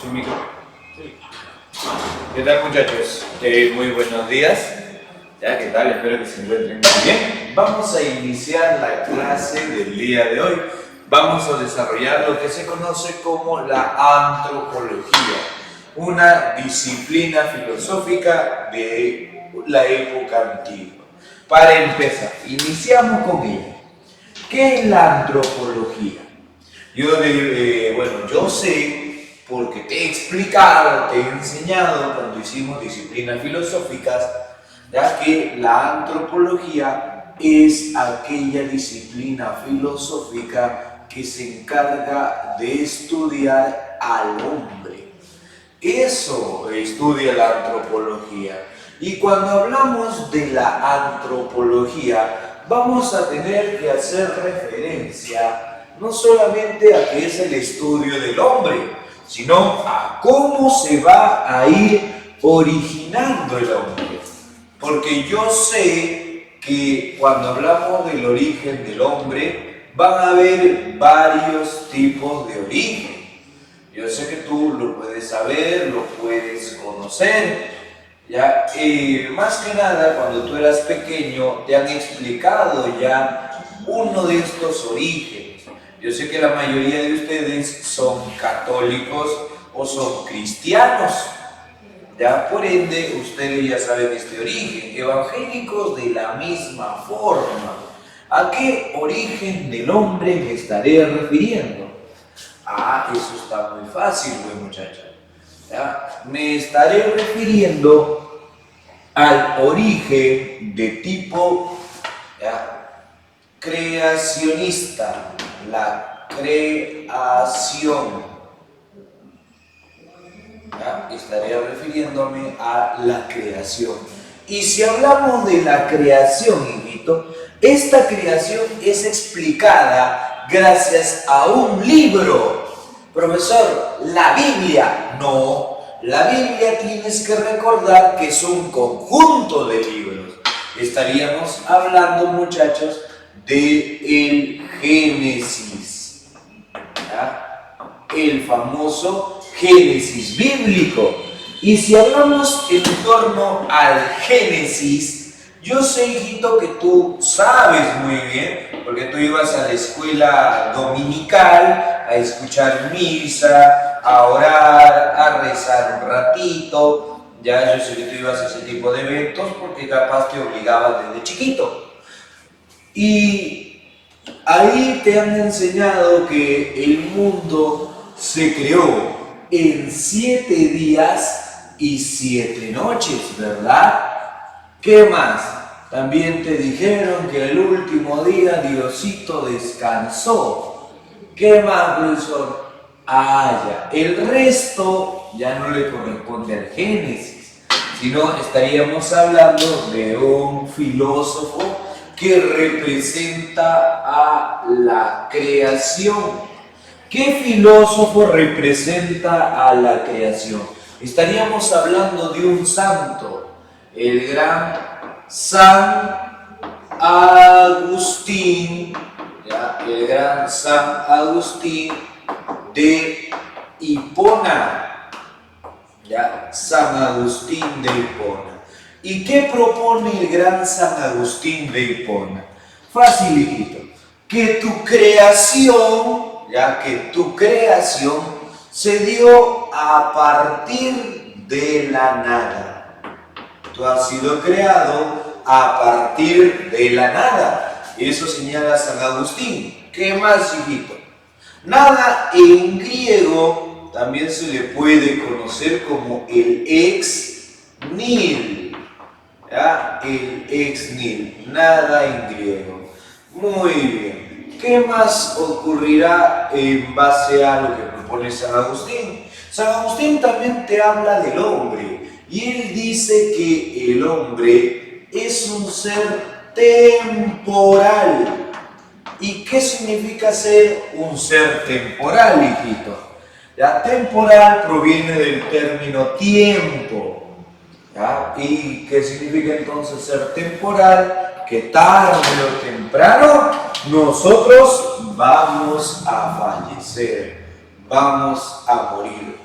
¿Sí, micro? Sí. ¿Qué tal, muchachos? Muy buenos días. ¿Ya? ¿Qué tal? Espero que se encuentren muy bien. Vamos a iniciar la clase del día de hoy. Vamos a desarrollar lo que se conoce como la antropología, una disciplina filosófica de la época antigua. Para empezar, iniciamos con ella. ¿Qué es la antropología? Yo sé, porque te he explicado, te he enseñado cuando hicimos disciplinas filosóficas, ya que la antropología es aquella disciplina filosófica que se encarga de estudiar al hombre. Eso estudia la antropología. Y cuando hablamos de la antropología, vamos a tener que hacer referencia no solamente a que es el estudio del hombre, sino a cómo se va a ir originando el hombre. Porque yo sé que cuando hablamos del origen del hombre, van a haber varios tipos de origen. Yo sé que tú lo puedes saber, lo puedes conocer, ¿ya? Más que nada, cuando tú eras pequeño, te han explicado ya uno de estos orígenes. Yo sé que la mayoría de ustedes son católicos o son cristianos, ¿ya? Por ende, ustedes ya saben este origen. Evangélicos de la misma forma. ¿A qué origen del hombre me estaré refiriendo? Eso está muy fácil, pues, muchachos. ¿Ya? Me estaré refiriendo al origen de tipo, ¿ya?, creacionista, la creación. ¿Ya? Estaré refiriéndome a la creación. Y si hablamos de la creación, hijito, esta creación es explicada gracias a un libro. Profesor, ¿la Biblia? No, la Biblia tienes que recordar que es un conjunto de libros. Estaríamos hablando, muchachos, de el Génesis, ¿ya? El famoso Génesis bíblico. Y si hablamos en torno al Génesis, yo sé, hijito, que tú sabes muy bien, porque tú ibas a la escuela dominical a escuchar misa, a orar, a rezar un ratito. Ya yo sé que tú ibas a ese tipo de eventos porque capaz te obligaban desde chiquito. Y ahí te han enseñado que el mundo se creó en 7 días y 7 noches, ¿verdad? ¿Qué más? También te dijeron que el último día Diosito descansó. ¿Qué más, profesor? Ya. El resto ya no le corresponde al Génesis, sino estaríamos hablando de un filósofo que representa a la creación. ¿Qué filósofo representa a la creación? Estaríamos hablando de un santo, el gran San Agustín, ¿ya? El gran San Agustín de Hipona, ¿ya? San Agustín de Hipona. ¿Y qué propone el gran San Agustín de Hipona? Fácil, hijito, que tu creación, ya que tu creación se dio a partir de la nada. Tú has sido creado a partir de la nada. Eso señala San Agustín. ¿Qué más, hijito? Nada en griego también se le puede conocer como el ex nihil. ¿Ya? El ex nihil. Nada en griego. Muy bien. ¿Qué más ocurrirá en base a lo que propone San Agustín? San Agustín también te habla del hombre y él dice que el hombre es un ser temporal. ¿Y qué significa ser un ser temporal, hijito? La temporal proviene del término tiempo. ¿Ya? ¿Y qué significa entonces ser temporal? Que tarde o temprano nosotros vamos a fallecer, vamos a morir.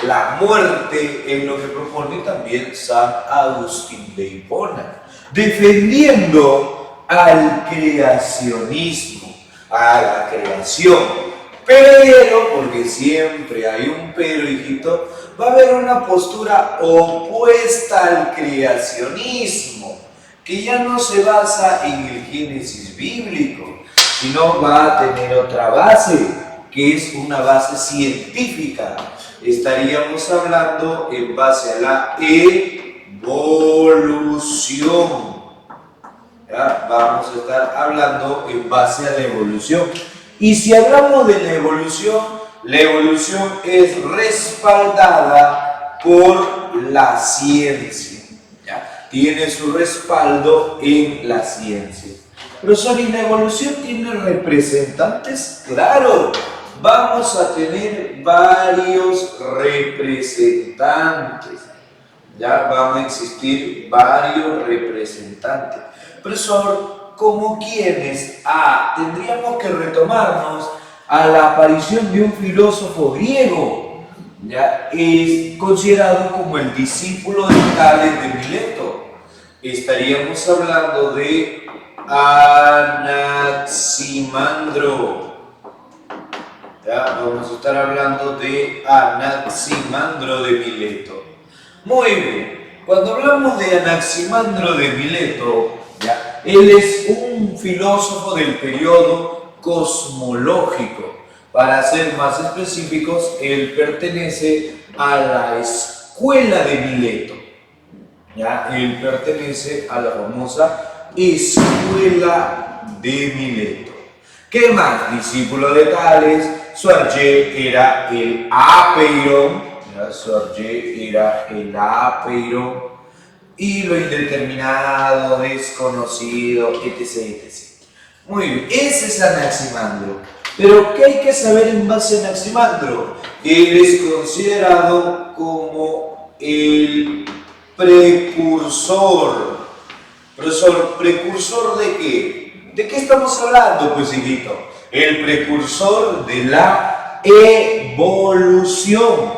la muerte, en lo que propone también San Agustín de Hipona, defendiendo al creacionismo, a la creación. Pero, porque siempre hay un pero, hijito, va a haber una postura opuesta al creacionismo, que ya no se basa en el Génesis bíblico, sino va a tener otra base, que es una base científica. Estaríamos hablando en base a la evolución. ¿Ya? Vamos a estar hablando en base a la evolución. Y si hablamos de la evolución es respaldada por la ciencia. ¿Ya? Tiene su respaldo en la ciencia. Profesor, ¿y la evolución tiene representantes? Claro, vamos a tener varios representantes. Ya van a existir varios representantes. Profesor, ¿como quiénes? Tendríamos que retomarnos a la aparición de un filósofo griego. Ya es considerado como el discípulo de Tales de Mileto. Estaríamos hablando de Anaximandro. Ya vamos a estar hablando de Anaximandro de Mileto. Muy bien, cuando hablamos de Anaximandro de Mileto, ¿ya? Él es un filósofo del periodo cosmológico. Para ser más específicos, él pertenece a la escuela de Mileto. ¿Ya? Él pertenece a la famosa escuela de Mileto. ¿Qué más? Discípulo de Tales, su arjé era el apeiron. Su arjé era el apeiron. Y lo indeterminado, desconocido, etc, etc. Muy bien, ese es Anaximandro. Pero ¿qué hay que saber en base a Anaximandro? Él es considerado como el precursor. Profesor, ¿precursor de qué? ¿De qué estamos hablando, pues, hijito? El precursor de la evolución.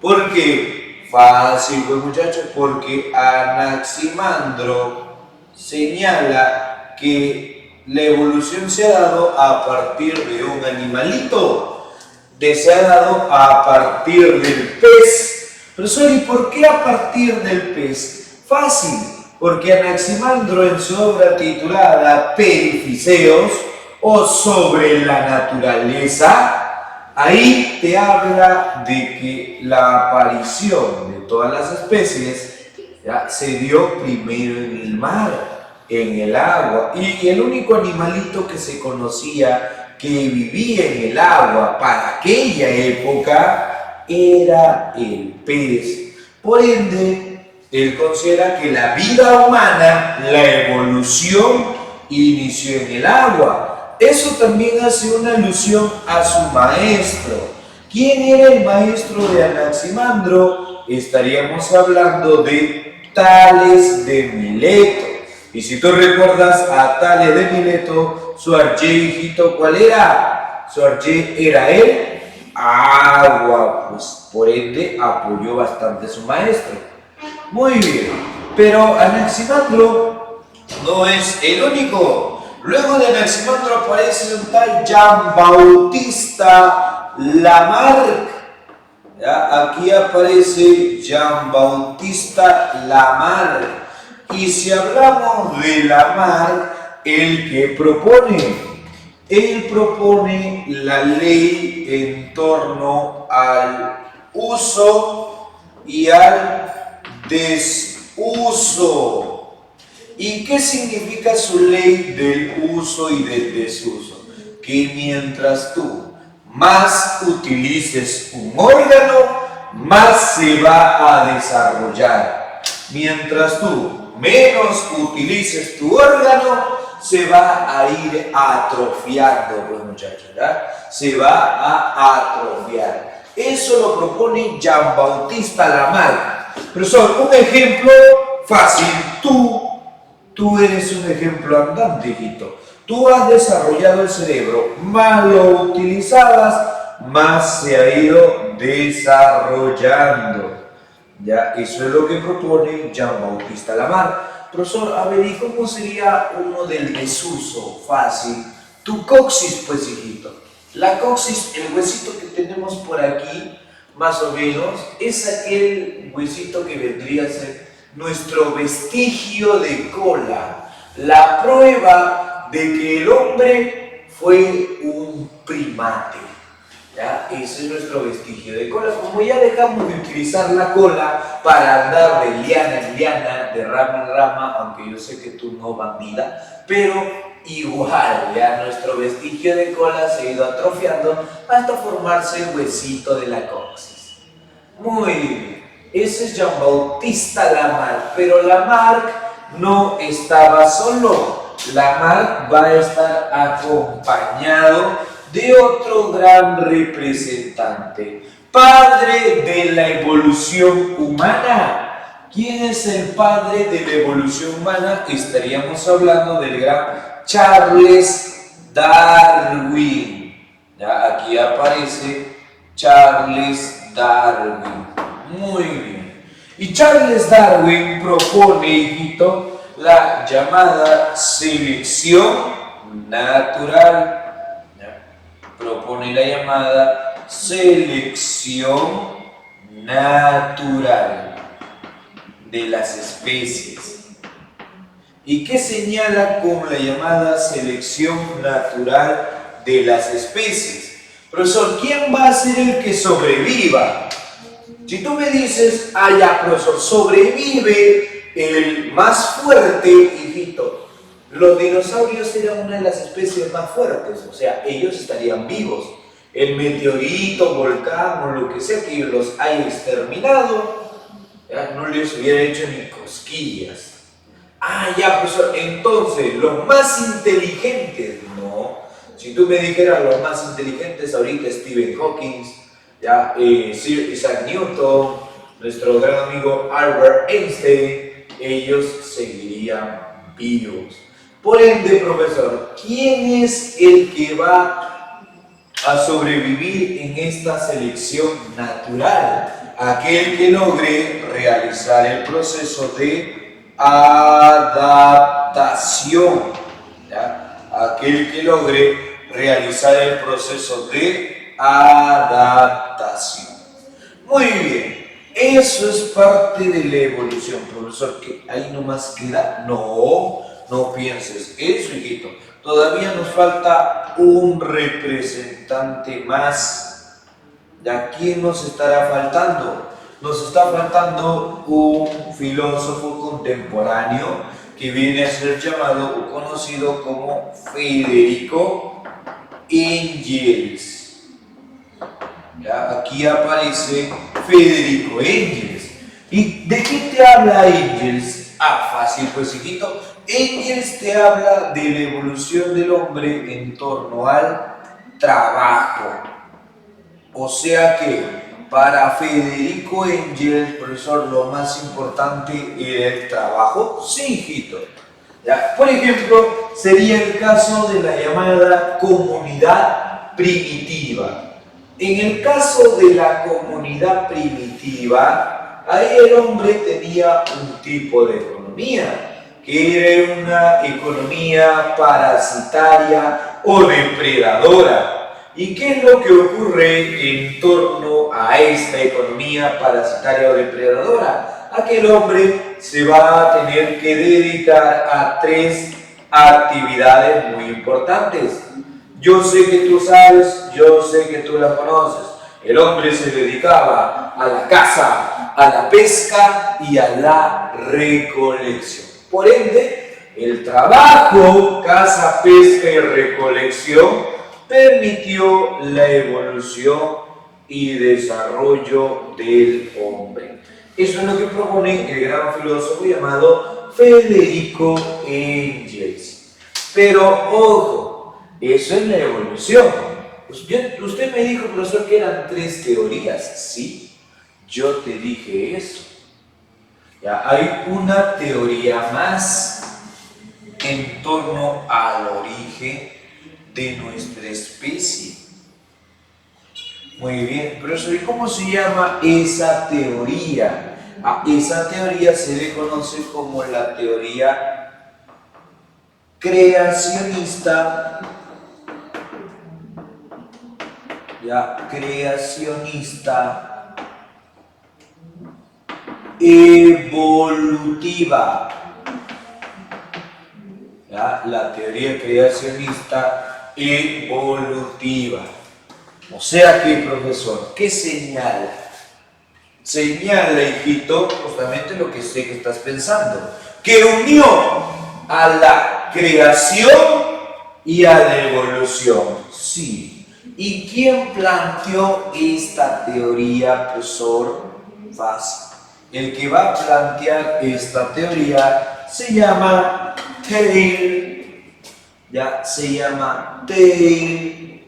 ¿Por qué? Fácil, pues, muchachos, porque Anaximandro señala que la evolución se ha dado a partir de un animalito, se ha dado a partir del pez. Profesor, ¿y por qué a partir del pez? Fácil, porque Anaximandro en su obra titulada Perifiseos o sobre la naturaleza, ahí te habla de que la aparición de todas las especies ya se dio primero en el mar, en el agua, y el único animalito que se conocía que vivía en el agua para aquella época era el pez. Por ende, él considera que la vida humana, la evolución, inició en el agua. Eso también hace una alusión a su maestro. ¿Quién era el maestro de Anaximandro? Estaríamos hablando de Tales de Mileto. Y si tú recuerdas a Tales de Mileto, su arjé, hijito, ¿cuál era? Su arjé era el agua, pues por ende apoyó bastante a su maestro. Muy bien, pero Anaximandro no es el único. Luego de Anaximandro aparece un tal Jean-Baptiste Lamarck. ¿Ya? Aquí aparece Jean-Baptiste Lamarck. Y si hablamos de Lamarck, ¿el que propone? Él propone la ley en torno al uso y al desuso. ¿Y qué significa su ley del uso y del desuso? Que mientras tú más utilices un órgano, más se va a desarrollar. Mientras tú menos utilices tu órgano, se va a ir atrofiando, pues, muchachos, ¿verdad? Se va a atrofiar. Eso lo propone Jean-Baptiste Lamarck. Profesor, un ejemplo fácil. Tú eres un ejemplo andante, hijito. Tú has desarrollado el cerebro, más lo utilizabas, más se ha ido desarrollando. Ya, eso es lo que propone Jean-Baptiste Lamarck. Profesor, a ver, ¿y cómo sería uno del desuso fácil? Tu coxis, pues, hijito. La coxis, el huesito que tenemos por aquí, más o menos, es aquel huesito que vendría a ser nuestro vestigio de cola. La prueba de que el hombre fue un primate. ¿Ya? Ese es nuestro vestigio de cola. Como ya dejamos de utilizar la cola para andar de liana en liana, de rama en rama, aunque yo sé que tú no, bandida, pero igual, ya nuestro vestigio de cola se ha ido atrofiando hasta formarse el huesito de la coxis. Muy bien, ese es Jean-Baptiste Lamarck, pero Lamarck no estaba solo. Lamarck va a estar acompañado de otro gran representante, padre de la evolución humana. ¿Quién es el padre de la evolución humana? Estaríamos hablando del gran Charles Darwin. Ya, aquí aparece Charles Darwin. Muy bien. Y Charles Darwin propone, hijito, la llamada selección natural. Propone la llamada selección natural de las especies. ¿Y qué señala con la llamada selección natural de las especies? Profesor, ¿quién va a ser el que sobreviva? Si tú me dices, ya, profesor, sobrevive el más fuerte, hijito. Los dinosaurios eran una de las especies más fuertes, o sea, ellos estarían vivos. El meteorito, volcán o lo que sea que los haya exterminado, ya, no les hubiera hecho ni cosquillas. Ya, profesor, entonces, los más inteligentes, no. Si tú me dijeras los más inteligentes ahorita, Stephen Hawking, ya, Sir Isaac Newton, nuestro gran amigo Albert Einstein, ellos seguirían vivos. Por ende, profesor, ¿quién es el que va a sobrevivir en esta selección natural? Aquel que logre realizar el proceso de adaptación. ¿Ya? Aquel que logre realizar el proceso de adaptación. Muy bien. Eso es parte de la evolución, profesor, que ahí nomás queda. No pienses eso, hijito. Todavía nos falta un representante más. ¿Ya quién nos estará faltando? Nos está faltando un filósofo contemporáneo que viene a ser llamado o conocido como Federico Engels. ¿Ya? Aquí aparece Federico Engels. ¿Y de qué te habla Engels? Fácil, pues, hijito. Engels te habla de la evolución del hombre en torno al trabajo. O sea que para Federico Engels, profesor, lo más importante era el trabajo. Sí, hijito. ¿Ya? Por ejemplo, sería el caso de la llamada comunidad primitiva. En el caso de la comunidad primitiva, ahí el hombre tenía un tipo de economía, que era una economía parasitaria o depredadora. ¿Y qué es lo que ocurre en torno a esta economía parasitaria o depredadora? A que el hombre se va a tener que dedicar a 3 actividades muy importantes. Yo sé que tú sabes, yo sé que tú las conoces. El hombre se dedicaba a la caza, a la pesca y a la recolección. Por ende, el trabajo, caza, pesca y recolección permitió la evolución y desarrollo del hombre. Eso es lo que propone el gran filósofo llamado Federico Engels. Pero ojo, eso es la evolución. Usted me dijo, profesor, que eran 3 teorías. Sí, yo te dije eso. Ya, hay una teoría más en torno al origen de nuestra especie. Muy bien, profesor, ¿y cómo se llama esa teoría? A esa teoría se le conoce como la teoría creacionista, ya, creacionista evolutiva. ¿Ya? La teoría creacionista evolutiva. O sea que, profesor, ¿qué señala? Señala, hijito, justamente lo que sé que estás pensando, que unió a la creación y a la evolución. Sí. ¿Y quién planteó esta teoría, profesor? Fácil. El que va a plantear esta teoría se llama Teilhard, ya se llama Teilhard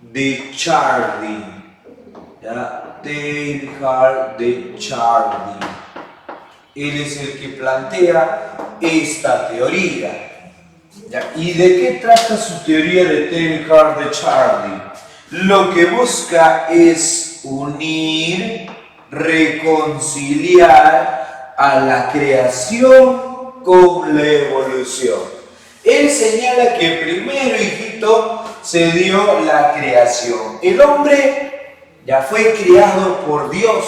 de Chardin, ya Teilhard de Chardin. Él es el que plantea esta teoría. ¿Ya? ¿Y de qué trata su teoría de Teilhard de Chardin? Lo que busca es unir, reconciliar a la creación con la evolución. Él señala que primero, hijito, se dio la creación. El hombre ya fue creado por Dios,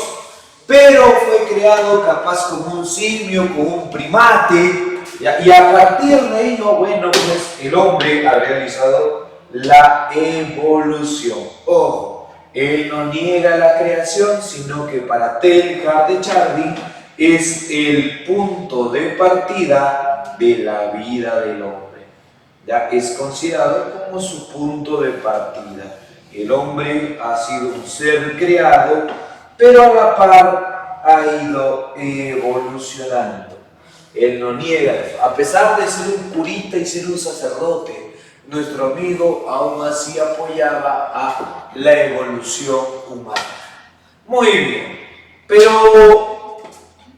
pero fue creado capaz como un simio, como un primate. Y a partir de ello, bueno, pues el hombre ha realizado la evolución. Ojo, él no niega la creación, sino que para Teilhard de Chardin es el punto de partida de la vida del hombre. Ya es considerado como su punto de partida. El hombre ha sido un ser creado, pero a la par ha ido evolucionando. Él no niega eso. A pesar de ser un curita y ser un sacerdote, nuestro amigo aún así apoyaba a la evolución humana. Muy bien, pero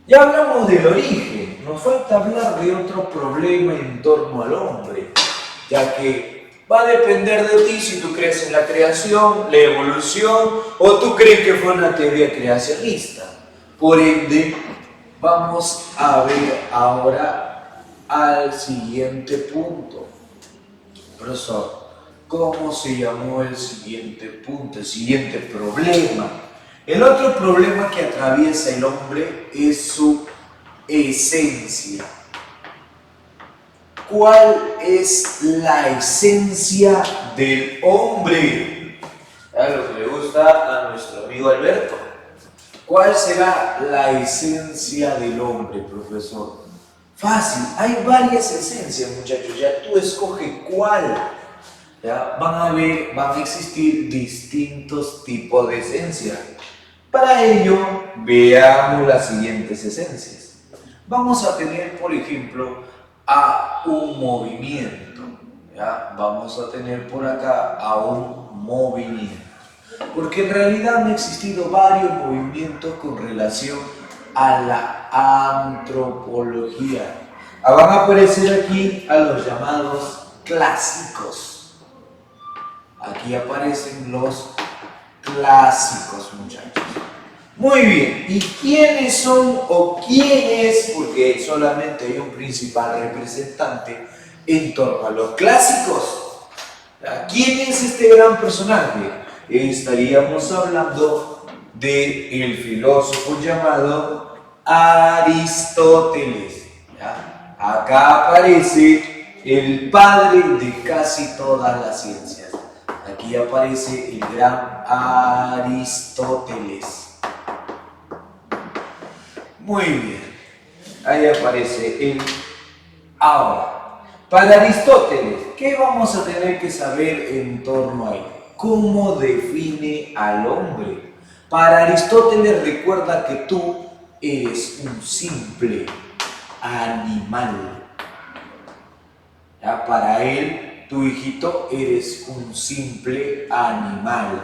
ya hablamos del origen. Nos falta hablar de otro problema en torno al hombre, ya que va a depender de ti si tú crees en la creación, la evolución, o tú crees que fue una teoría creacionista. Por ende, vamos a ver ahora al siguiente punto. Profesor, ¿cómo se llamó el siguiente punto, el siguiente problema? El otro problema que atraviesa el hombre es su esencia. ¿Cuál es la esencia del hombre? ¿Es lo que le gusta a nuestro amigo Alberto? ¿Cuál será la esencia del hombre, profesor? Fácil, hay varias esencias, muchachos, ya tú escoge cuál. ¿Ya? Van a existir distintos tipos de esencias. Para ello, veamos las siguientes esencias. Vamos a tener, por ejemplo, a un movimiento. ¿Ya? Vamos a tener por acá a un movimiento. Porque en realidad han existido varios movimientos con relación a la antropología. Van a aparecer aquí a los llamados clásicos. Aquí aparecen los clásicos, muchachos. Muy bien, ¿y quiénes son o quién es? Porque solamente hay un principal representante en torno a los clásicos. ¿Quién es este gran personaje? Estaríamos hablando del filósofo llamado Aristóteles. ¿Ya? Acá aparece el padre de casi todas las ciencias. Aquí aparece el gran Aristóteles. Muy bien, ahí aparece el ahora. Para Aristóteles, ¿qué vamos a tener que saber en torno a él? ¿Cómo define al hombre? Para Aristóteles, recuerda que tú eres un simple animal. ¿Ya? Para él, tu hijito, eres un simple animal.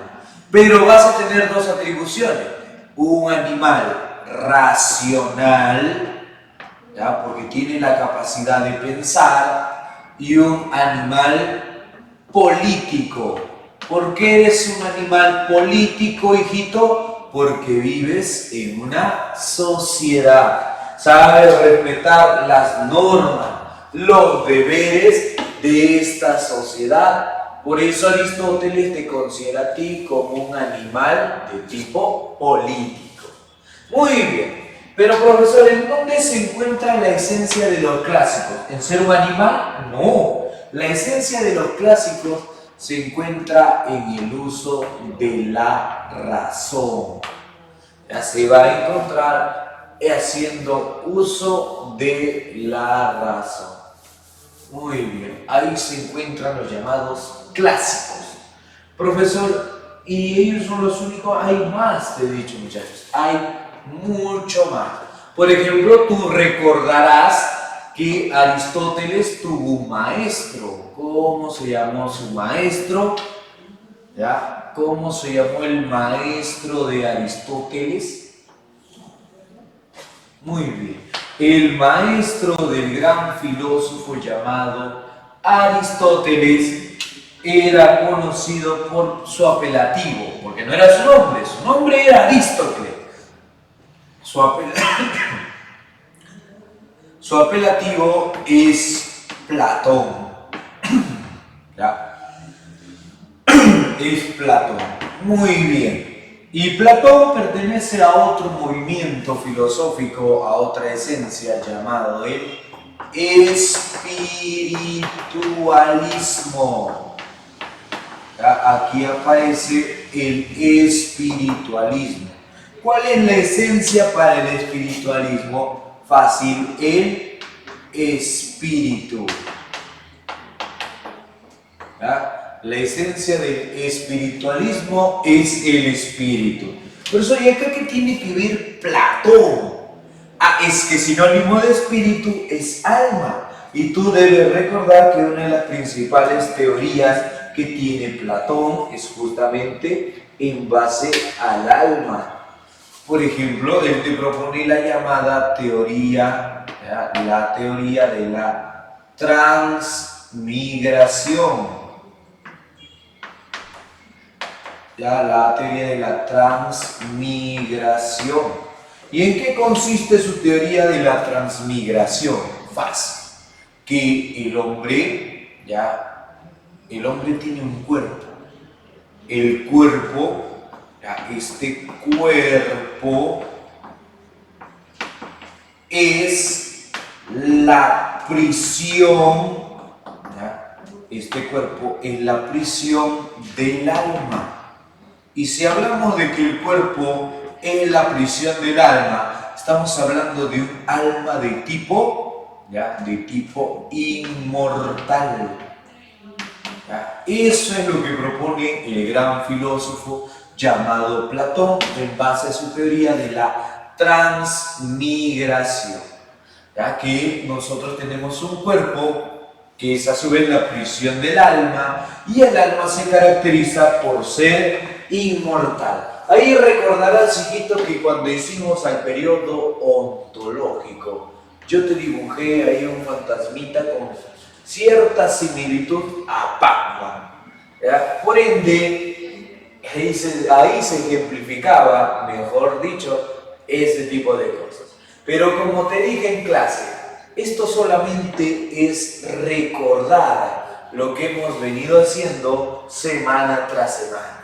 Pero vas a tener dos atribuciones. Un animal racional, ¿ya? Porque tiene la capacidad de pensar, y un animal político. ¿Por qué eres un animal político, hijito? Porque vives en una sociedad. Sabes respetar las normas, los deberes de esta sociedad. Por eso Aristóteles te considera a ti como un animal de tipo político. Muy bien. Pero profesor, ¿en dónde se encuentra la esencia de los clásicos? ¿En ser un animal? No. La esencia de los clásicos se encuentra en el uso de la razón. Ya se va a encontrar haciendo uso de la razón. Muy bien, ahí se encuentran los llamados clásicos. Profesor, ¿y ellos son los únicos? Hay más, te he dicho, muchachos. Hay mucho más. Por ejemplo, tú recordarás que Aristóteles tuvo un maestro. ¿Cómo se llamó su maestro? ¿Ya? ¿Cómo se llamó el maestro de Aristóteles? Muy bien. El maestro del gran filósofo llamado Aristóteles era conocido por su apelativo, porque no era su nombre era Aristóteles. Su apelativo es Platón. ¿Ya? Es Platón. Muy bien. Y Platón pertenece a otro movimiento filosófico, a otra esencia llamado el espiritualismo. Aquí aparece el espiritualismo. ¿Cuál es la esencia para el espiritualismo? Fácil, el espíritu. La esencia del espiritualismo es el espíritu. Por eso, ¿y acá qué tiene que ver Platón? Es que sinónimo de espíritu es alma. Y tú debes recordar que una de las principales teorías que tiene Platón es justamente en base al alma. Por ejemplo, él te propone la llamada teoría, la teoría de la transmigración. La teoría de la transmigración. ¿Y en qué consiste su teoría de la transmigración? Fácil. Que el hombre tiene un cuerpo. El cuerpo, este cuerpo es la prisión, este cuerpo es la prisión del alma. Y si hablamos de que el cuerpo es la prisión del alma, estamos hablando de un alma de tipo inmortal. Eso es lo que propone el gran filósofo llamado Platón en base a su teoría de la transmigración. Que nosotros tenemos un cuerpo que es a su vez la prisión del alma, y el alma se caracteriza por ser inmortal. Ahí recordarás, hijito, que cuando hicimos al periodo ontológico, yo te dibujé ahí un fantasmita con cierta similitud a Pac-Man. Por ende, ahí se ejemplificaba, mejor dicho, ese tipo de cosas. Pero como te dije en clase, esto solamente es recordar lo que hemos venido haciendo semana tras semana.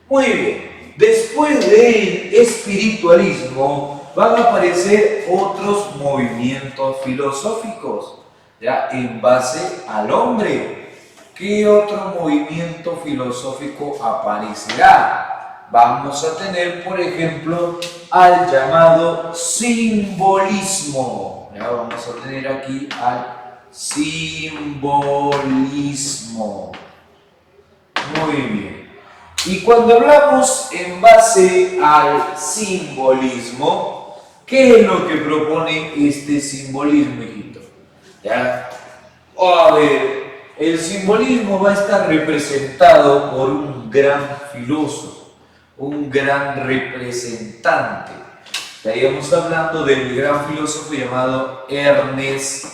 Muy bien, después del espiritualismo van a aparecer otros movimientos filosóficos, en base al hombre. ¿Qué otro movimiento filosófico aparecerá? Vamos a tener, por ejemplo, al llamado simbolismo. Vamos a tener aquí al simbolismo. Muy bien. Y cuando hablamos en base al simbolismo, ¿qué es lo que propone este simbolismo, hijito? A ver, el simbolismo va a estar representado por un gran filósofo, un gran representante. Estaríamos hablando del gran filósofo llamado Ernest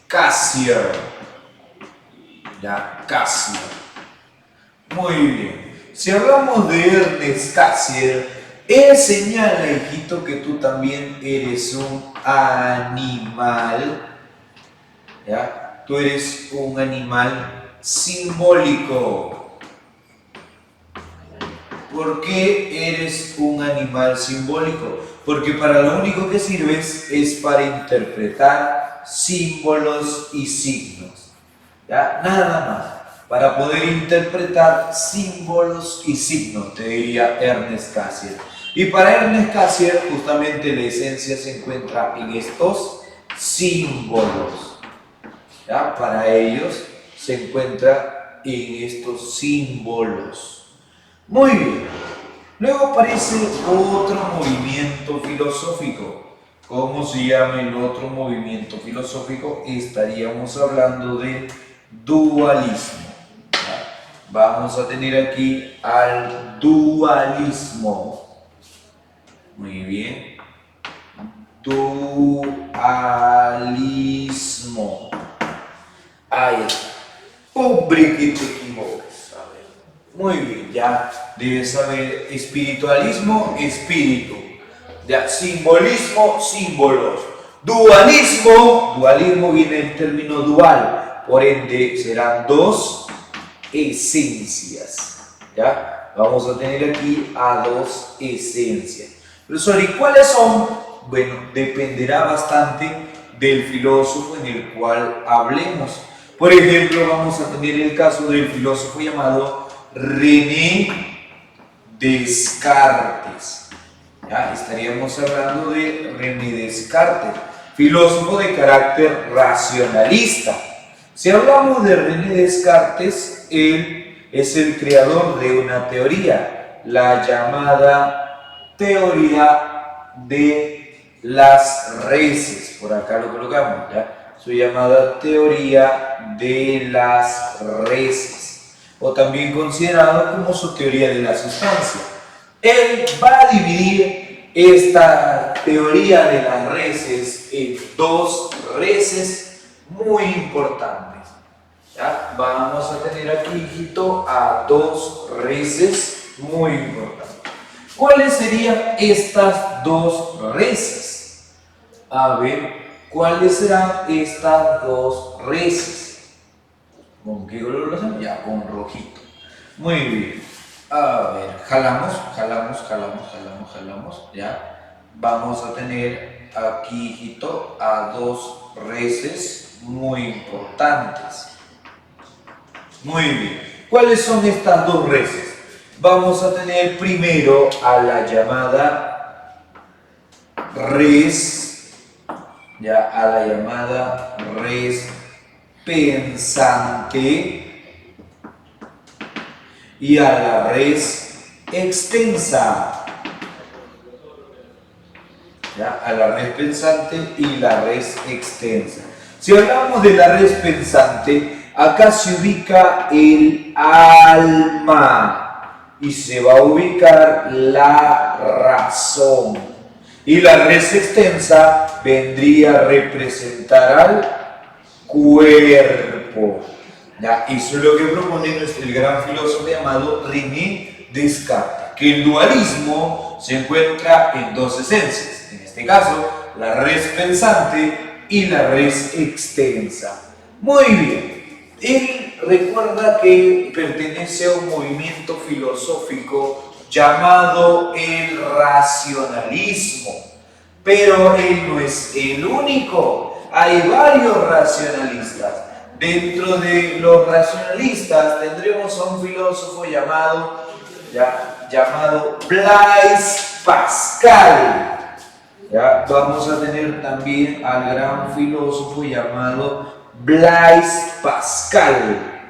Cassirer. Cassirer. Muy bien. Si hablamos de Ernest Cassirer, él señala, hijito, que tú también eres un animal, ¿ya? Tú eres un animal simbólico. ¿Por qué eres un animal simbólico? Porque para lo único que sirves es para interpretar símbolos y signos. ¿Ya? Nada más. Para poder interpretar símbolos y signos, te diría Ernest Cassirer. Y para Ernest Cassirer, justamente la esencia se encuentra en estos símbolos. ¿Ya? Para ellos se encuentra en estos símbolos. Muy bien. Luego aparece otro movimiento filosófico. ¿Cómo se llama el otro movimiento filosófico? Estaríamos hablando de dualismo. Vamos a tener aquí al dualismo. Muy bien. Dualismo. Ahí está. Pobre que te equivoques. A ver. Muy bien, ya debes saber espiritualismo, espíritu. Ya, simbolismo, símbolos. Dualismo, dualismo viene del término dual. Por ende, serán dos esencias. ¿Ya? Vamos a tener aquí a dos esencias. Profesor, ¿y cuáles son? Bueno, dependerá bastante del filósofo en el cual hablemos. Por ejemplo, vamos a tener el caso del filósofo llamado René Descartes. ¿Ya? Estaríamos hablando de René Descartes, filósofo de carácter racionalista. Si hablamos de René Descartes, él es el creador de una teoría, la llamada teoría de las reses. Por acá lo colocamos, ¿ya? Su llamada teoría de las reses, o también considerado como su teoría de la sustancia. Él va a dividir esta teoría de las reses en dos reses muy importantes. ¿Ya? Vamos a tener aquí, hijito, a dos reses muy importantes. ¿Cuáles serían estas dos reses? A ver, ¿cuáles serán estas dos reses? ¿Con qué color lo hacemos? Ya, con rojito. Muy bien. A ver, jalamos, ya. Vamos a tener aquí, hijito, a dos reses muy importantes. Muy bien. ¿Cuáles son estas dos reses? Vamos a tener primero a la llamada res, ya, a la llamada res pensante y a la res extensa. ¿Ya? A la res pensante y la res extensa. Si hablamos de la res pensante, acá se ubica el alma y se va a ubicar la razón. Y la res extensa vendría a representar al cuerpo. ¿Ya? Eso es lo que propone el gran filósofo llamado René Descartes, que el dualismo se encuentra en dos esencias, en este caso la res pensante y la res extensa. Muy bien, él recuerda que pertenece a un movimiento filosófico llamado el racionalismo, pero él no es el único, hay varios racionalistas. Dentro de los racionalistas tendremos a un filósofo llamado Blaise Pascal. ¿Ya? Vamos a tener también al gran filósofo llamado Blaise Pascal.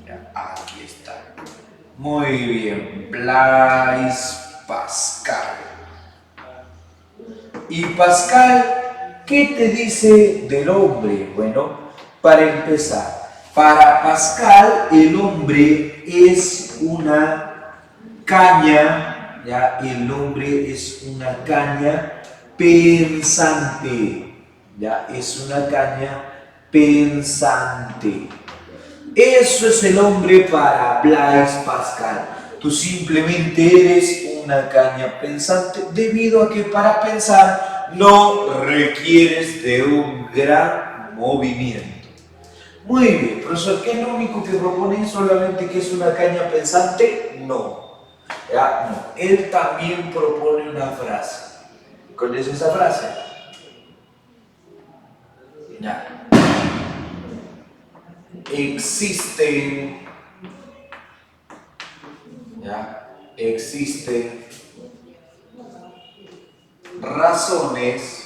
¿Ya? Aquí está. Muy bien, Blaise Pascal. Y Pascal, ¿qué te dice del hombre? Bueno, para empezar, para Pascal el hombre es una caña, ¿ya? El hombre es una caña pensante, ¿ya? Es una caña pensante. Eso es el hombre para Blaise Pascal. Tú simplemente eres una caña pensante debido a que para pensar no requieres de un gran movimiento. Muy bien, profesor, ¿qué es lo único que propone? ¿Solamente que es una caña pensante? No. ¿Ya? No. Él también propone una frase. ¿Cuál es esa frase? Ya. Existen razones,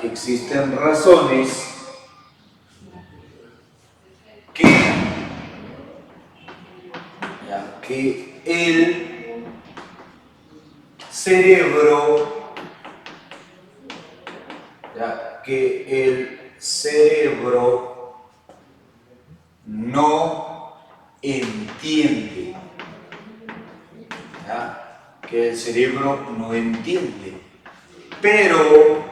existen razones que el cerebro, no entiende. Que el cerebro no entiende. Pero,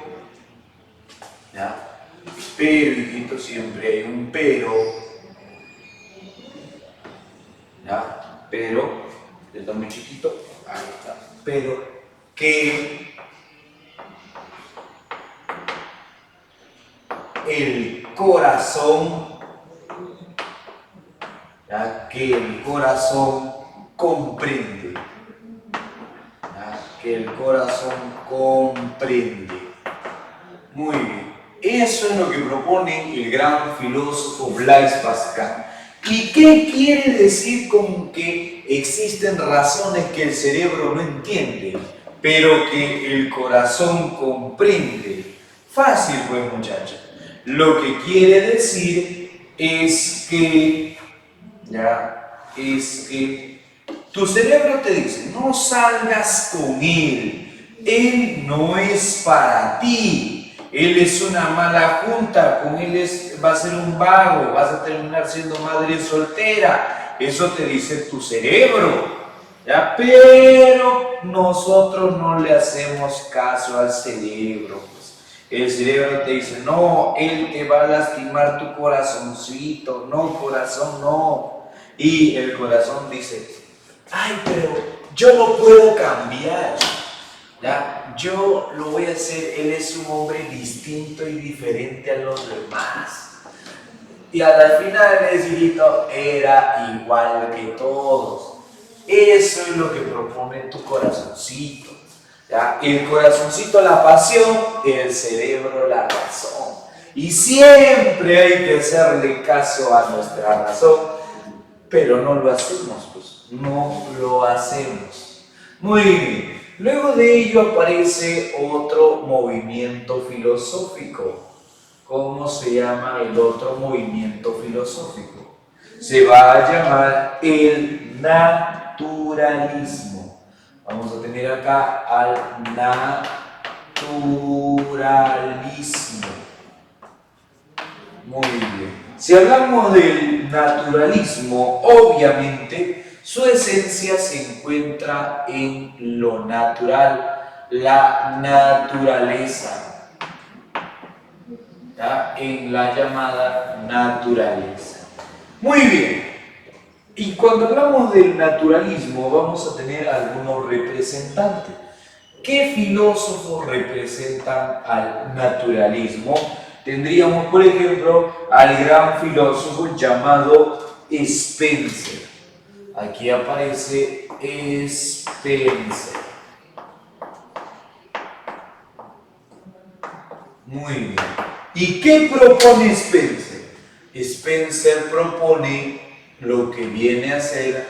hijito, siempre hay un pero. Pero, está muy chiquito, ahí está. Pero que el corazón, comprende. Que el corazón comprende. Muy bien. Eso es lo que propone el gran filósofo Blaise Pascal. ¿Y qué quiere decir con que existen razones que el cerebro no entiende, pero que el corazón comprende? Fácil, pues, muchachos. Lo que quiere decir es que, tu cerebro te dice, no salgas con él no es para ti, él es una mala junta, con él va a ser un vago, vas a terminar siendo madre soltera, eso te dice tu cerebro, pero nosotros no le hacemos caso al cerebro, pues. El cerebro te dice, no, él te va a lastimar tu corazoncito, no, corazón, no, y el corazón dice, ay, pero yo lo puedo cambiar, yo lo voy a hacer, él es un hombre distinto y diferente a los demás. Y al final el hijito era igual que todos. Eso es lo que propone tu corazoncito. El corazoncito la pasión, el cerebro la razón. Y siempre hay que hacerle caso a nuestra razón, pero no lo hacemos, pues, no lo hacemos. Muy bien. Luego de ello aparece otro movimiento filosófico. ¿Cómo se llama el otro movimiento filosófico? Se va a llamar el naturalismo. Vamos a tener acá al naturalismo. Muy bien. Si hablamos del naturalismo, obviamente su esencia se encuentra en lo natural, la naturaleza, en la llamada naturaleza. Muy bien. Y cuando hablamos del naturalismo vamos a tener algunos representantes. ¿Qué filósofos representan al naturalismo? Tendríamos, por ejemplo, al gran filósofo llamado Spencer. Aquí aparece Spencer. Muy bien. ¿Y qué propone Spencer? Spencer propone lo que viene a ser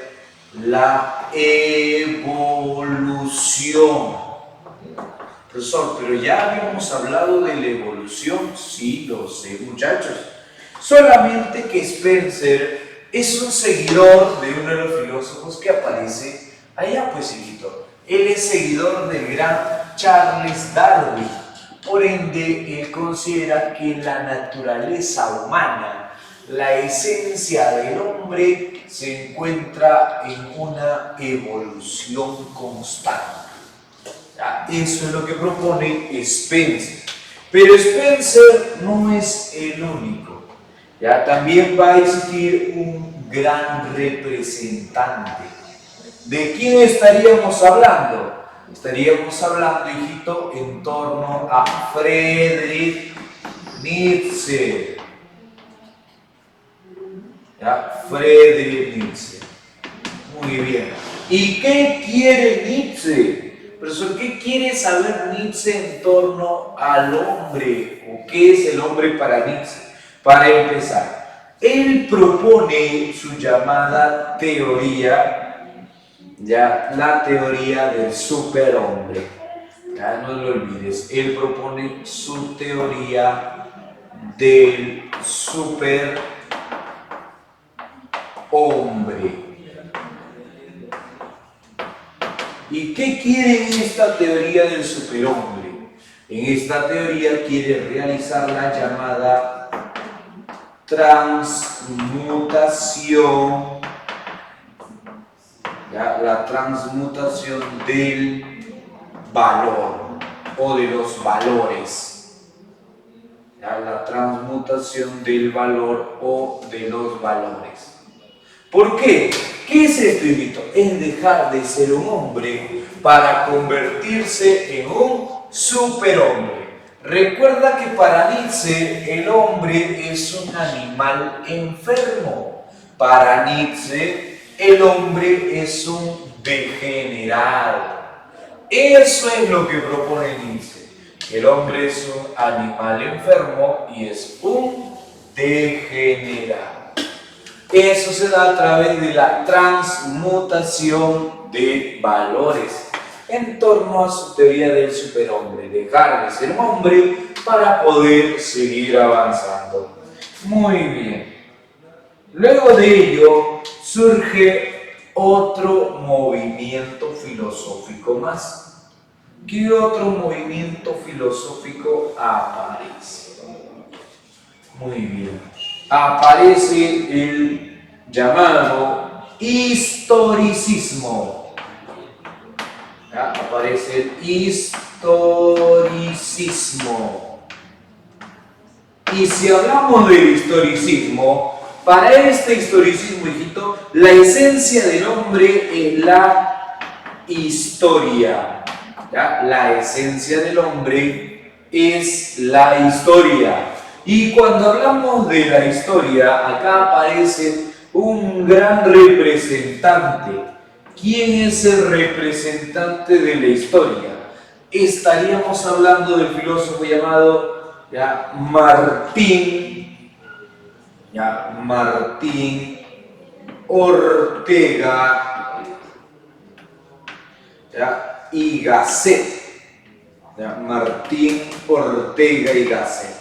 la evolución. Profesor, pero ya habíamos hablado de la evolución. Sí, lo sé, muchachos. Solamente que Spencer es un seguidor de uno de los filósofos que aparece allá, pues, hijito. Él es seguidor del gran Charles Darwin. Por ende, él considera que la naturaleza humana, la esencia del hombre, se encuentra en una evolución constante. Eso es lo que propone Spencer. Pero Spencer no es el único. Ya también va a existir un gran representante. ¿De quién estaríamos hablando? Estaríamos hablando, hijito, en torno a Friedrich Nietzsche. ¿Ya? Friedrich Nietzsche. Muy bien. ¿Y qué quiere Nietzsche? Profesor, ¿qué quiere saber Nietzsche en torno al hombre? ¿O qué es el hombre para Nietzsche? Para empezar, él propone su llamada teoría, ya la teoría del superhombre. Ya no lo olvides, él propone su teoría del superhombre. ¿Y qué quiere en esta teoría del superhombre? En esta teoría quiere realizar la llamada transmutación, ¿ya? La transmutación del valor o de los valores. ¿Ya? La transmutación del valor o de los valores. ¿Por qué? ¿Qué es esto, hijito? Es dejar de ser un hombre para convertirse en un superhombre. Recuerda que para Nietzsche el hombre es un animal enfermo. Para Nietzsche el hombre es un degenerado. Eso es lo que propone Nietzsche. El hombre es un animal enfermo y es un degenerado. Eso se da a través de la transmutación de valores en torno a su teoría del superhombre, dejar de ser un hombre para poder seguir avanzando. Muy bien. Luego de ello surge otro movimiento filosófico más. ¿Qué otro movimiento filosófico aparece? Muy bien. Aparece el llamado historicismo. ¿Ya? Aparece el historicismo. Y si hablamos del historicismo, para este historicismo, hijito, la esencia del hombre es la historia. ¿Ya? La esencia del hombre es la historia. Y cuando hablamos de la historia, acá aparece un gran representante. ¿Quién es el representante de la historia? Estaríamos hablando del filósofo llamado Martín Ortega y Gasset. Martín Ortega y Gasset.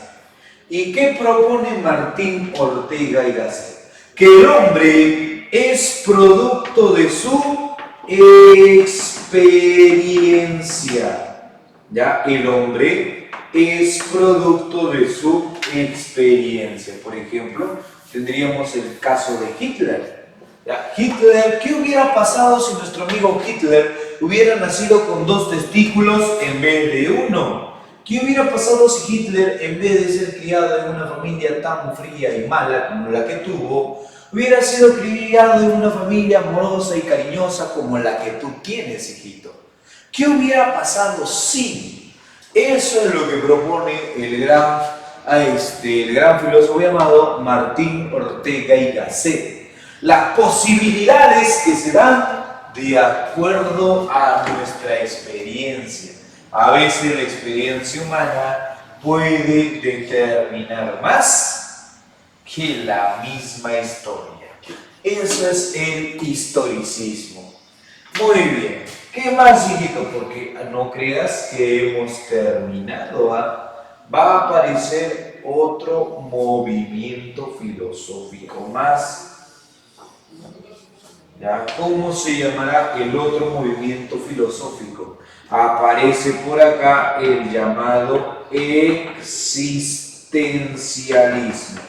¿Y qué propone Martín Ortega y Gasset? Que el hombre es producto de su experiencia. ¿Ya? El hombre es producto de su experiencia. Por ejemplo, tendríamos el caso de Hitler. ¿Ya? Hitler, ¿qué hubiera pasado si nuestro amigo Hitler hubiera nacido con 2 testículos en vez de 1? ¿Qué hubiera pasado si Hitler, en vez de ser criado en una familia tan fría y mala como la que tuvo, hubiera sido criado en una familia amorosa y cariñosa como la que tú tienes, hijito? ¿Qué hubiera pasado si? Eso es lo que propone el gran filósofo llamado Martín Ortega y Gasset. Las posibilidades que se dan de acuerdo a nuestra experiencia. A veces la experiencia humana puede determinar más que la misma historia. Eso es el historicismo. Muy bien. ¿Qué más, hijito? Porque no creas que hemos terminado. Va a aparecer otro movimiento filosófico más. ¿Ya? ¿Cómo se llamará el otro movimiento filosófico? Aparece por acá el llamado existencialismo.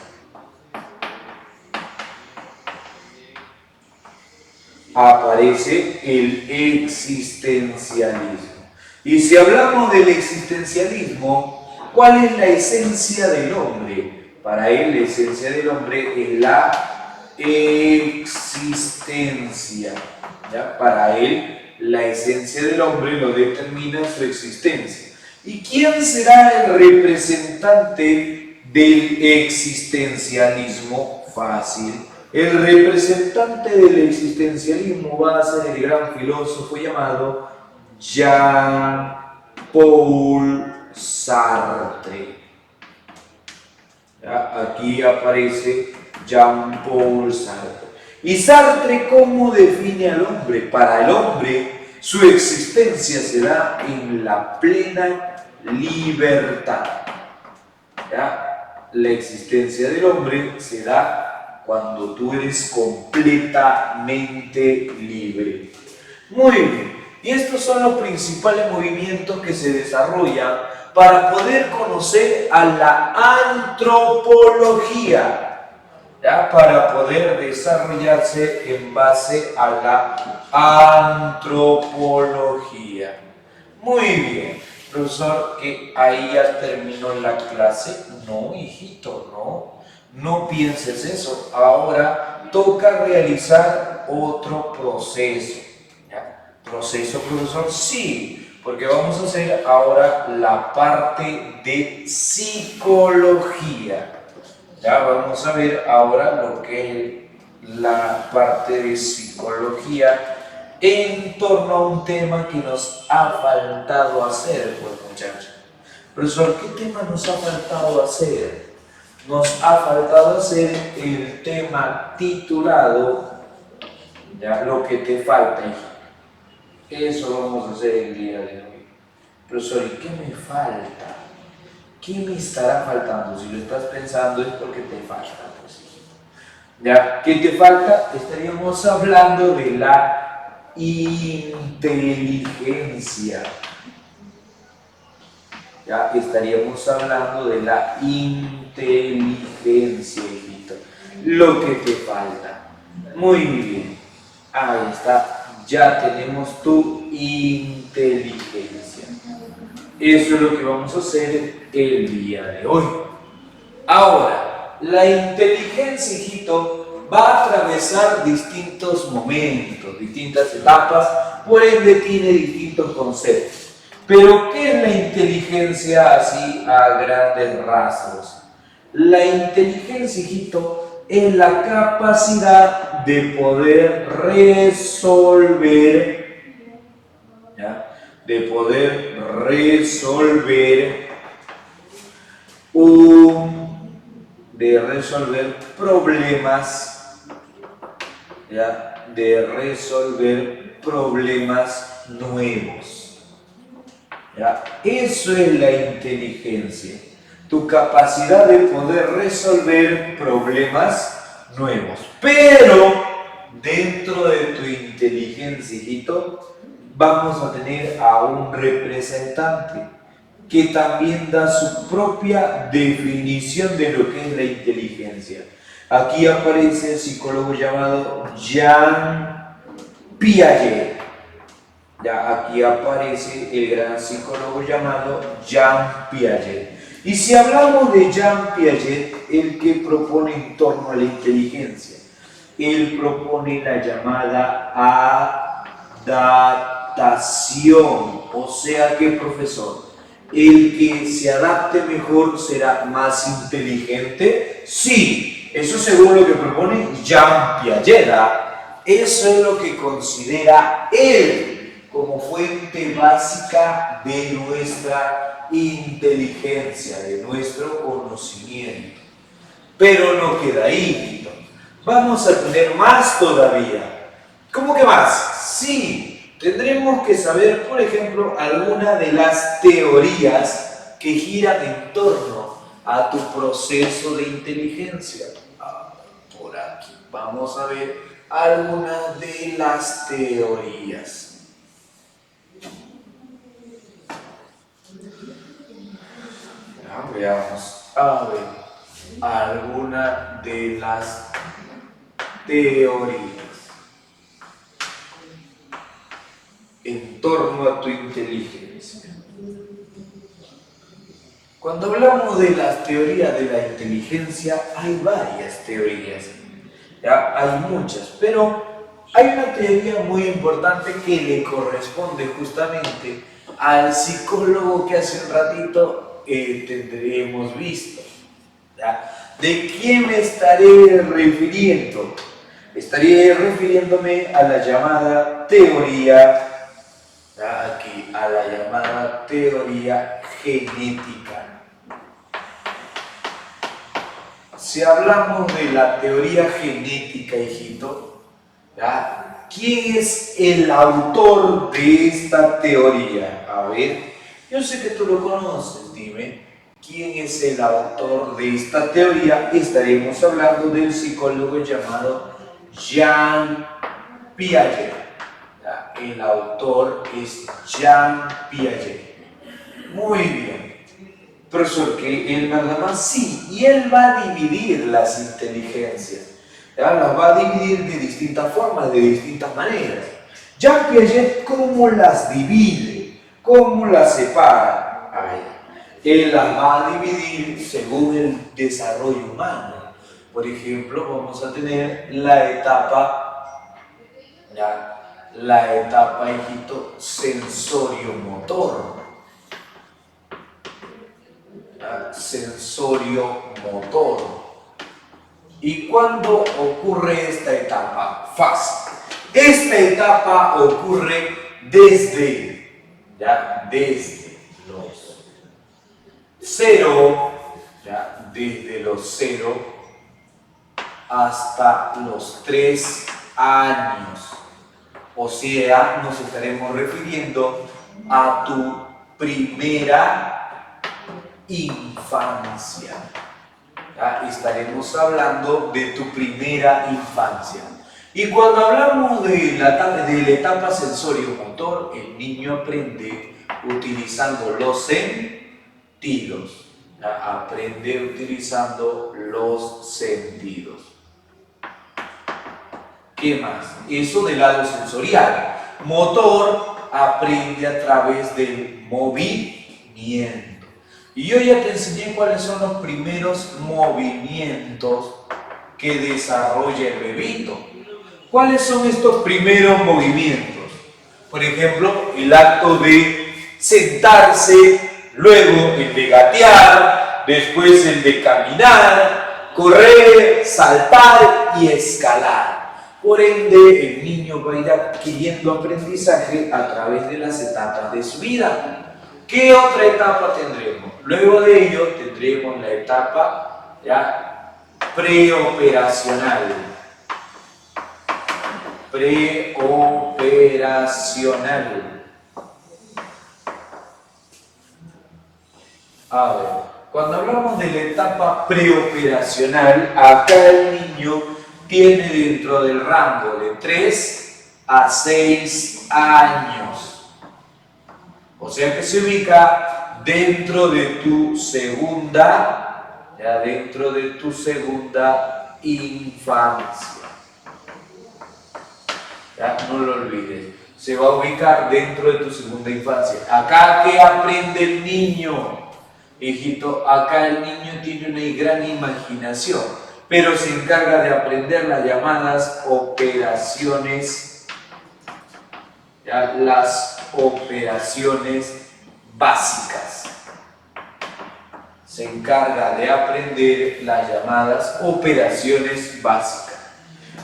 Aparece el existencialismo. Y si hablamos del existencialismo, ¿cuál es la esencia del hombre? Para él la esencia del hombre es la existencia. ¿Ya? Para él la esencia del hombre lo determina su existencia. ¿Y quién será el representante del existencialismo? Fácil. El representante del existencialismo va a ser el gran filósofo llamado Jean-Paul Sartre. ¿Ya? Aquí aparece Jean-Paul Sartre. ¿Y Sartre cómo define al hombre? Para el hombre, su existencia se da en la plena libertad. ¿Ya? La existencia del hombre se da cuando tú eres completamente libre. Muy bien. Y estos son los principales movimientos que se desarrollan para poder conocer a la antropología, ¿ya? Para poder desarrollarse en base a la antropología. Muy bien, profesor, que ahí ya terminó la clase. No, hijito, no pienses eso. Ahora toca realizar otro proceso. ¿Ya? ¿Proceso, profesor? Sí. Porque vamos a hacer ahora la parte de psicología. Ya vamos a ver ahora lo que es la parte de psicología en torno a un tema que nos ha faltado hacer, pues muchachos. Profesor, ¿qué tema nos ha faltado hacer? Nos ha faltado hacer el tema titulado, ya lo que te falta, hijo. Eso vamos a hacer el día de hoy. Profesor, ¿y qué me falta? ¿Qué me estará faltando? Si lo estás pensando es porque te falta. Pues. ¿Ya? ¿Qué te falta? Estaríamos hablando de la inteligencia. Ya estaríamos hablando de la inteligencia, hijito. Lo que te falta. Muy bien. Ahí está. Ya tenemos tu inteligencia. Eso es lo que vamos a hacer el día de hoy. Ahora, la inteligencia, hijito, va a atravesar distintos momentos, distintas etapas, por ende tiene distintos conceptos. Pero, ¿qué es la inteligencia así a grandes rasgos? La inteligencia, hijito, es la capacidad de poder resolver, ¿ya? De poder resolver problemas, ¿ya? De resolver problemas nuevos, ¿ya? Eso es la inteligencia, tu capacidad de poder resolver problemas nuevos. Pero dentro de tu inteligencia, hijito, vamos a tener a un representante que también da su propia definición de lo que es la inteligencia. Aquí aparece el psicólogo llamado Jean Piaget. Ya aquí aparece el gran psicólogo llamado Jean Piaget. Y si hablamos de Jean Piaget, el que propone en torno a la inteligencia, él propone la llamada adaptación. O sea que, profesor, el que se adapte mejor será más inteligente. Sí, eso según lo que propone Jean Piaget. Eso es lo que considera él como fuente básica de nuestra inteligencia, de nuestro conocimiento. Pero no queda ahí, ¿no? Vamos a tener más todavía. ¿Cómo que más? Sí, tendremos que saber, por ejemplo, alguna de las teorías que giran en torno a tu proceso de inteligencia. Por aquí vamos a ver algunas de las teorías. Ya, veamos, a ver, alguna de las teorías en torno a tu inteligencia. Cuando hablamos de las teorías de la inteligencia, hay varias teorías, ¿ya? Hay muchas, pero hay una teoría muy importante que le corresponde justamente al psicólogo que hace un ratito tendremos visto, ¿ya? ¿De quién me estaré refiriendo? Estaré refiriéndome a la llamada teoría, aquí, a la llamada teoría genética. Si hablamos de la teoría genética, hijito, ¿ya? ¿Quién es el autor de esta teoría? A ver, yo sé que tú lo conoces, dime. ¿Quién es el autor de esta teoría? Estaremos hablando del psicólogo llamado Jean Piaget. ¿Ya? El autor es Jean Piaget. Muy bien. Profesor, que él nada más sí, y él va a dividir las inteligencias, ¿ya? Las va a dividir de distintas formas, de distintas maneras. Jean Piaget, ¿cómo las divide? ¿Cómo las separa? A ver, él las va a dividir según el desarrollo humano. Por ejemplo, vamos a tener la etapa, ¿ya? La etapa, hijito, sensorio-motor. Sensorio-motor. ¿Y cuándo ocurre esta etapa? Fácil. Esta etapa ocurre desde los 0, desde los 0 hasta los 3 años. O sea, nos estaremos refiriendo a tu primera infancia. ¿Ya? Estaremos hablando de tu primera infancia. Y cuando hablamos de la etapa sensorio-motor, el niño aprende utilizando los sentidos. ¿Ya? Aprende utilizando los sentidos. ¿Qué más? Eso del lado sensorial. Motor aprende a través del movimiento. Y yo ya te enseñé cuáles son los primeros movimientos que desarrolla el bebito. ¿Cuáles son estos primeros movimientos? Por ejemplo, el acto de sentarse, luego el de gatear, después el de caminar, correr, saltar y escalar. Por ende, el niño va a ir adquiriendo aprendizaje a través de las etapas de su vida. ¿Qué otra etapa tendremos? Luego de ello tendremos la etapa preoperacional. Preoperacional. A ver, cuando hablamos de la etapa preoperacional, acá el niño tiene dentro del rango de 3 a 6 años. O sea que se ubica dentro de tu segunda, infancia. Ya, no lo olvides. Se va a ubicar dentro de tu segunda infancia. Acá, ¿qué aprende el niño? Hijito, acá el niño tiene una gran imaginación, pero se encarga de aprender las llamadas operaciones, las operaciones básicas. Se encarga de aprender las llamadas operaciones básicas.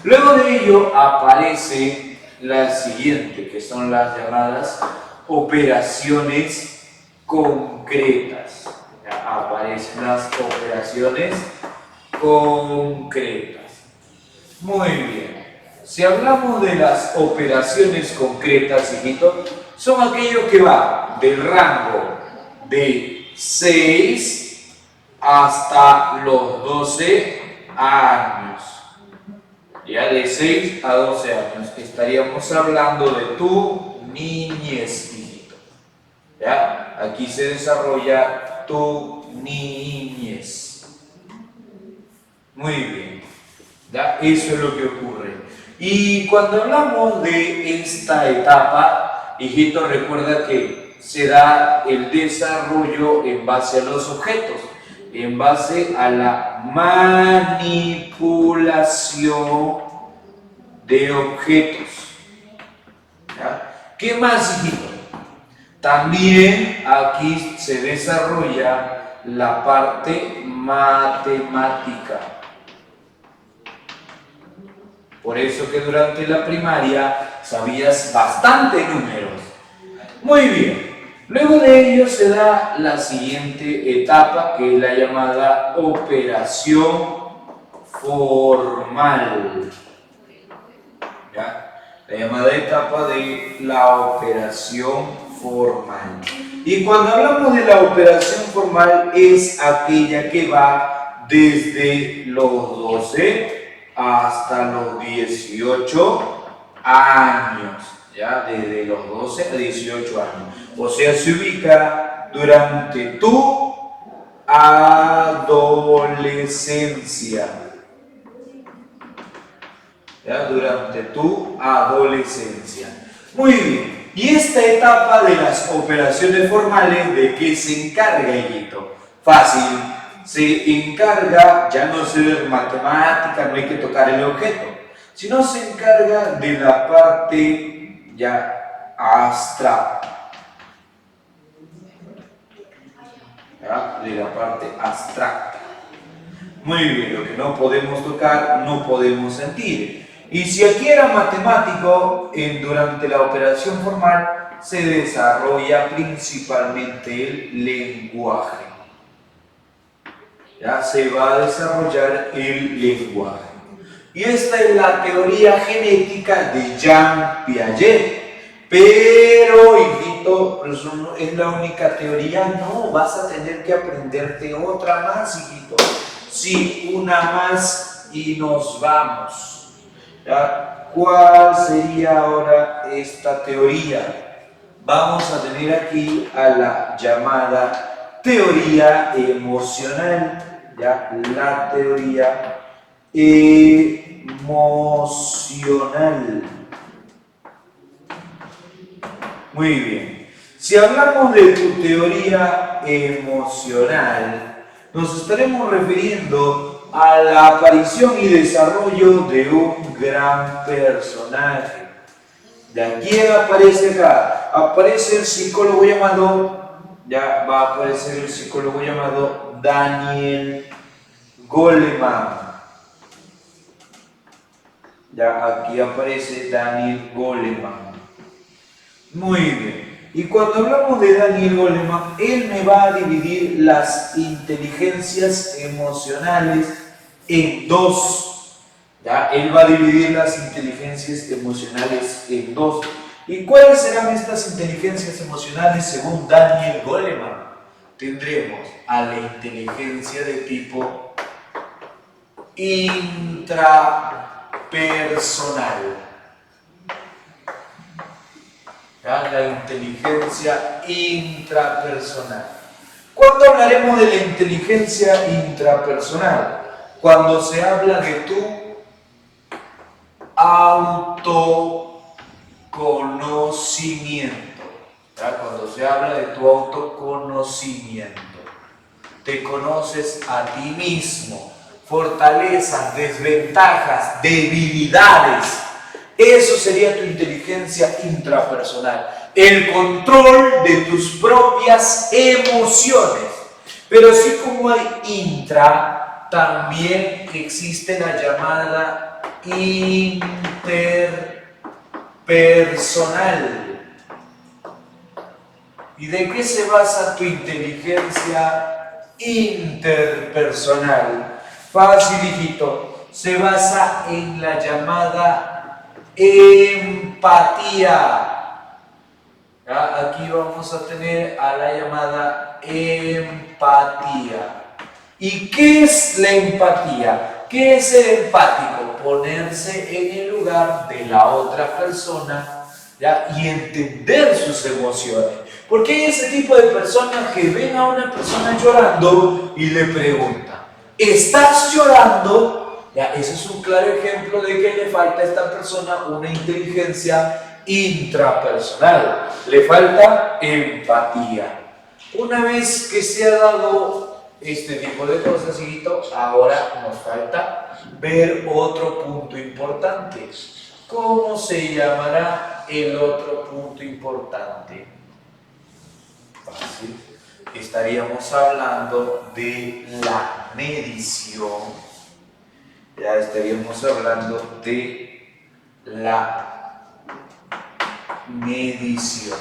Luego de ello aparece la siguiente, que son las llamadas operaciones concretas. Ya aparecen las operaciones concretas. Muy bien. Si hablamos de las operaciones concretas, hijito, son aquellos que van del rango de 6 hasta los 12 años. Ya de 6 a 12 años estaríamos hablando de tu niñez, hijito. ¿Ya? Aquí se desarrolla tu niñez. Muy bien. ¿Ya? Eso es lo que ocurre. Y cuando hablamos de esta etapa, hijito, recuerda que se da el desarrollo en base a los objetos, en base a la manipulación de objetos. ¿Ya? ¿Qué más, hijito? También aquí se desarrolla la parte matemática. Por eso que durante la primaria sabías bastante números. Muy bien. Luego de ello se da la siguiente etapa, que es la llamada operación formal. ¿Ya? La llamada etapa de la operación formal. Y cuando hablamos de la operación formal es aquella que va desde los 12 hasta los 18 años, ¿ya? Desde los 12 a 18 años. O sea, se ubica durante tu adolescencia. ¿Ya? Durante tu adolescencia. Muy bien. Y esta etapa de las operaciones formales, ¿de qué se encarga, hijito? Fácil. Se encarga, ya no se ve matemática, no hay que tocar el objeto, sino se encarga de la parte ya abstracta. ¿Ya? De la parte abstracta. Muy bien, lo que no podemos tocar, no podemos sentir. Y si aquí era matemático, durante la operación formal se desarrolla principalmente el lenguaje. Ya se va a desarrollar el lenguaje. Y esta es la teoría genética de Jean Piaget. Pero, hijito, ¿es la única teoría? No, vas a tener que aprenderte otra más, hijito. Sí, una más y nos vamos. ¿Ya? ¿Cuál sería ahora esta teoría? Vamos a tener aquí a la llamada teoría emocional. ¿Ya? La teoría emocional. Muy bien. Si hablamos de tu teoría emocional, nos estaremos refiriendo a la aparición y desarrollo de un gran personaje. ¿De quién aparece acá? Aparece el psicólogo llamado, ya va a aparecer el psicólogo llamado Daniel Goleman. Ya aquí aparece Daniel Goleman. Muy bien. Y cuando hablamos de Daniel Goleman, él me va a dividir las inteligencias emocionales en dos. ¿Ya? Él va a dividir las inteligencias emocionales en dos. ¿Y cuáles serán estas inteligencias emocionales según Daniel Goleman? Tendremos a la inteligencia de tipo intrapersonal. ¿Ya? La inteligencia intrapersonal. ¿Cuándo hablaremos de la inteligencia intrapersonal? Cuando se habla de tu autoconocimiento. ¿Ya? Cuando se habla de tu autoconocimiento. Te conoces a ti mismo. Fortalezas, desventajas, debilidades. Eso sería tu inteligencia intrapersonal. El control de tus propias emociones. Pero así como hay intra, también existe la llamada interpersonal. ¿Y de qué se basa tu inteligencia interpersonal? Fácil, hijito. Se basa en la llamada empatía. ¿Ya? Aquí vamos a tener a la llamada empatía. ¿Y qué es la empatía? ¿Qué es ser empático? Ponerse en el lugar de la otra persona, ¿ya? Y entender sus emociones. Porque hay ese tipo de personas que ven a una persona llorando y le preguntan, ¿estás llorando? Ya, ese es un claro ejemplo de que le falta a esta persona una inteligencia intrapersonal, le falta empatía. Una vez que se ha dado este tipo de cosas, hijito, ahora nos falta ver otro punto importante. ¿Cómo se llamará el otro punto importante? Fácil. Estaríamos hablando de la medición. Ya estaríamos hablando de la medición.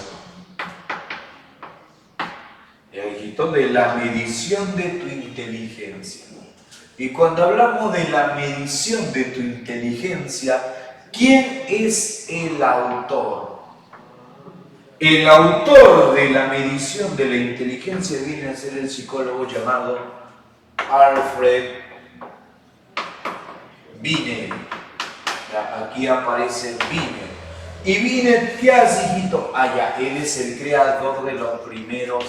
Hijito, de la medición de tu inteligencia. Y cuando hablamos de la medición de tu inteligencia, ¿quién es el autor? El autor de la medición de la inteligencia viene a ser el psicólogo llamado Alfred Binet. Aquí aparece Binet. ¿Y Binet qué hace, hijito? Ya, él es el creador de los primeros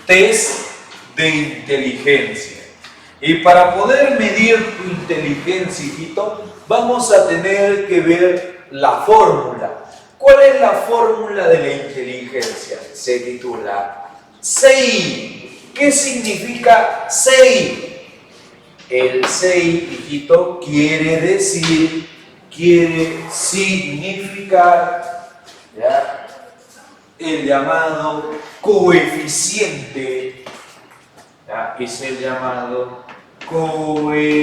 test de inteligencia. Y para poder medir tu inteligencia, hijito, vamos a tener que ver la fórmula. ¿Cuál es la fórmula de la inteligencia? Se titula SEI. ¿Qué significa SEI? El SEI, hijito, quiere significar, ¿ya?, el llamado coeficiente, ¿ya?, es el llamado coeficiente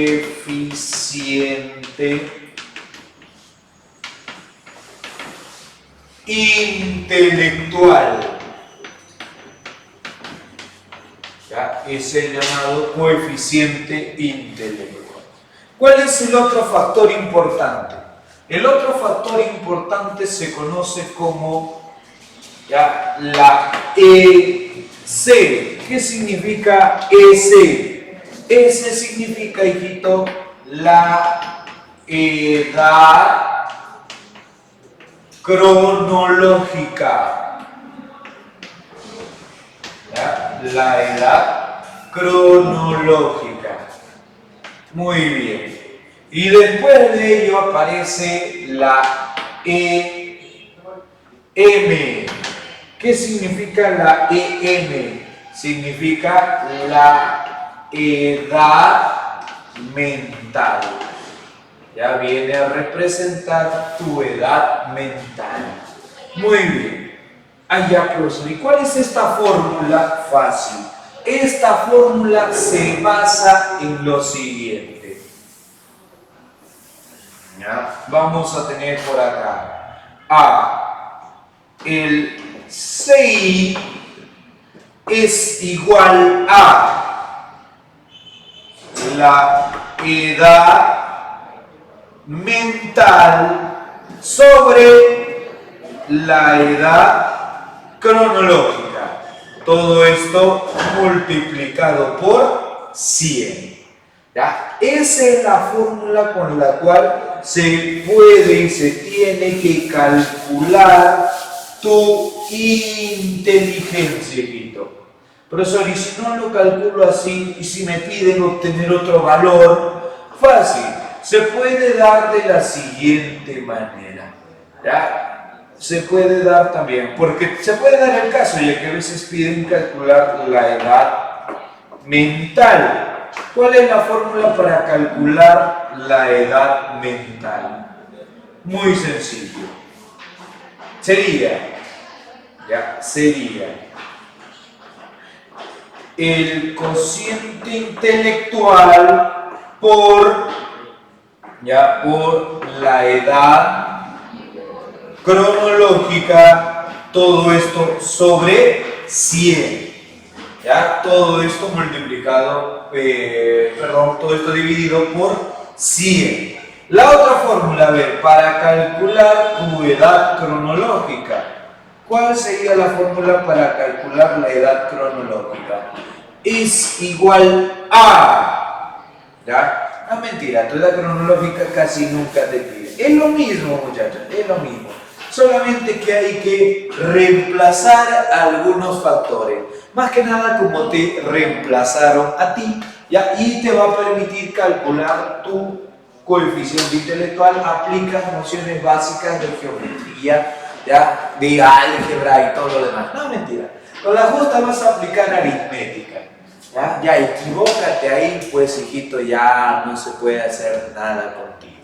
intelectual. ¿Ya? Es el llamado coeficiente intelectual. ¿Cuál es el otro factor importante? El otro factor importante se conoce como, ¿ya?, la EC. ¿Qué significa EC? EC significa, hijito, la edad cronológica. ¿Ya? La edad cronológica. Muy bien. Y después de ello aparece la EM. ¿Qué significa la EM? Significa la edad mental. Ya viene a representar tu edad mental. Muy bien. Allá, profesor. ¿Y cuál es esta fórmula? Fácil. Esta fórmula se basa en lo siguiente. ¿Ya? Vamos a tener por acá el CI es igual a la edad mental sobre la edad cronológica. Todo esto multiplicado por 100. ¿Ya? Esa es la fórmula con la cual se puede y se tiene que calcular tu inteligencia, hijito. Profesor, y si no lo calculo así, y si me piden obtener otro valor, fácil. Se puede dar de la siguiente manera. ¿Ya? Se puede dar también, porque se puede dar el caso, ya que a veces piden calcular la edad mental. ¿Cuál es la fórmula para calcular la edad mental? Muy sencillo. Sería el cociente intelectual por la edad cronológica, todo esto sobre 100. ¿Ya? Todo esto multiplicado, todo esto dividido por 100. La otra fórmula, a ver, para calcular tu edad cronológica. ¿Cuál sería la fórmula para calcular la edad cronológica? Es igual a, ¿ya? No, mentira, tu edad cronológica casi nunca te pide. Es lo mismo, muchachos, es lo mismo. Solamente que hay que reemplazar algunos factores. Más que nada como te reemplazaron a ti, ¿ya? Y te va a permitir calcular tu coeficiente intelectual, aplicas nociones básicas de geometría, ¿ya? De álgebra y todo lo demás. No, mentira. Con la justa vas a aplicar aritmética. ¿Ya? Ya, equivócate ahí, pues hijito, ya no se puede hacer nada contigo.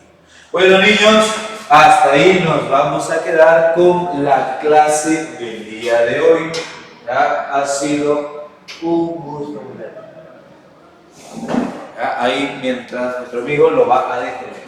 Bueno, niños, hasta ahí nos vamos a quedar con la clase del día de hoy. ¿Ya? Ha sido un gusto. ¿Ya? Ahí, mientras nuestro amigo lo va a dejar.